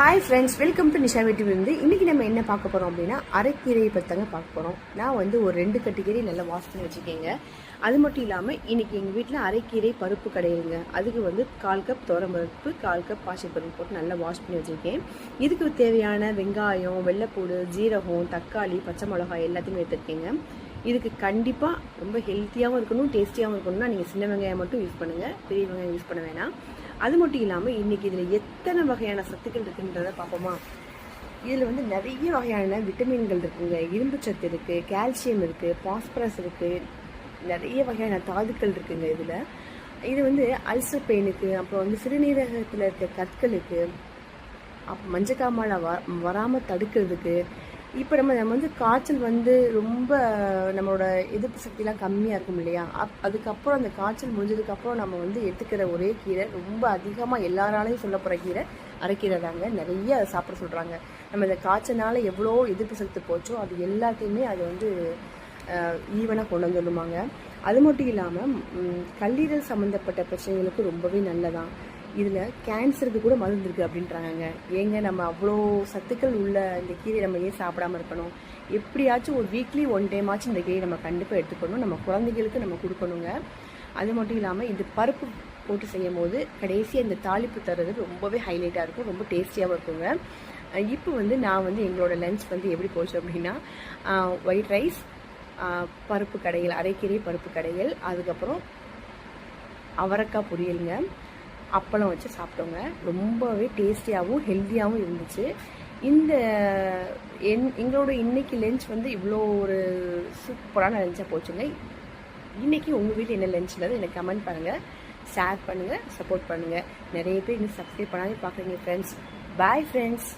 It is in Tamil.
Hi friends, welcome to Nisha வீட்டிலிருந்து. இன்றைக்கி நம்ம என்ன பார்க்க போகிறோம் அப்படின்னா அரைக்கீரையை பற்றி பார்க்க போகிறோம். நான் வந்து ஒரு 2 கட்டு கீரை நல்லா வாஷ் பண்ணி வச்சுக்கேங்க. அது மட்டும் இல்லாமல் இன்றைக்கி எங்கள் வீட்டில் அரைக்கீரை பருப்பு கடையுங்க. அதுக்கு வந்து 1/4 கப் துவரம்பருப்பு, 1/4 கப் பாசிப்பருப்பு போட்டு நல்லா வாஷ் பண்ணி வச்சுருக்கேன். இதுக்கு தேவையான வெங்காயம், வெள்ளைப்பூடு, ஜீரகம், தக்காளி, பச்சை மிளகாய் எல்லாத்தையுமே எடுத்துருக்கேங்க. இதுக்கு கண்டிப்பாக ரொம்ப ஹெல்த்தியாகவும் இருக்கணும், டேஸ்டியாகவும் இருக்கணும்னா நீங்கள் சின்ன வெங்காயம் மட்டும் யூஸ் பண்ணுங்கள், பெரிய வெங்காயம் யூஸ் பண்ண வேணாம். அது மட்டும் இல்லாமல் இன்றைக்கி இதில் எத்தனை வகையான சத்துக்கள் இருக்குன்றதை பார்ப்போமா. இதில் வந்து நிறைய வகையான விட்டமின்கள் இருக்குங்க. இரும்பு சத்து இருக்குது, கால்சியம் இருக்குது, பாஸ்பரஸ் இருக்குது, நிறைய வகையான தாதுக்கள் இருக்குங்க. இது வந்து அல்சர் பெயினுக்கு, அப்புறம் வந்து சிறுநீரகத்தில் இருக்க கற்களுக்கு, மஞ்சக்காமலை வராமல் தடுக்கிறதுக்கு. இப்போ நம்ம வந்து காய்ச்சல் வந்து ரொம்ப நம்மளோட எதிர்ப்பு சக்திலாம் கம்மியாக இருக்கும் இல்லையா, அதுக்கப்புறம் அந்த காய்ச்சல் முடிஞ்சதுக்கப்புறம் நம்ம வந்து எடுத்துக்கிற ஒரே கீரை, ரொம்ப அதிகமாக எல்லாராலையும் சொல்ல போகிற கீரை அரைக்கீரை தாங்க. நிறைய சாப்பிட சொல்கிறாங்க. நம்ம இந்த காய்ச்சல்னால எவ்வளோ எதிர்ப்பு சக்தி போச்சோ அது எல்லாத்தையுமே அது வந்து ஈவனாக கொண்டு வந்துடுமாங்க. அது மட்டும் இல்லாமல் கல்லீரல் சம்மந்தப்பட்ட பிரச்சனைகளுக்கு ரொம்பவே நல்லதான். இதில் கேன்சருக்கு கூட மருந்து இருக்குது அப்படின்றாங்க. ஏங்க நம்ம அவ்வளோ சத்துக்கள் உள்ள இந்த கீரை நம்ம ஏன் சாப்பிடாமல் இருக்கணும்? எப்படியாச்சும் ஒரு வீக்லி 1 டைமாச்சும் இந்த கீரை நம்ம கண்டிப்பாக எடுத்துக்கணும். நம்ம குழந்தைகளுக்கு நம்ம கொடுக்கணுங்க. அது மட்டும் இல்லாமல் இது பருப்பு போட்டு செய்யும் போது கடைசியாக இந்த தாளிப்பு தர்றது ரொம்பவே ஹைலைட்டாக இருக்கும், ரொம்ப டேஸ்டியாகவும் இருக்குங்க. இப்போ வந்து நான் வந்து எங்களோட லஞ்ச் வந்து எப்படி போச்சு அப்படின்னா, ஒயிட் ரைஸ், பருப்பு கடைகள், அரைக்கீரை பருப்பு கடைகள், அதுக்கப்புறம் அவரைக்காய் பொரியலுங்க, அப்பளம் வச்சு சாப்பிட்டோங்க. ரொம்பவே டேஸ்டியாகவும் ஹெல்த்தியாகவும் இருந்துச்சு. எங்களோட இன்றைக்கி லஞ்ச் வந்து இவ்வளோ ஒரு சூப்பரான லஞ்சாக போச்சுங்க. இன்றைக்கி உங்கள் வீட்டில் என்ன லஞ்ச்ன்றது எனக்கு கமெண்ட் பண்ணுங்கள், ஷேர் பண்ணுங்கள், சப்போர்ட் பண்ணுங்கள். நிறைய பேர் இன்னும் சப்ஸ்கிரைப் பண்ணாலே பார்க்குறீங்க ஃப்ரெண்ட்ஸ். Bye friends.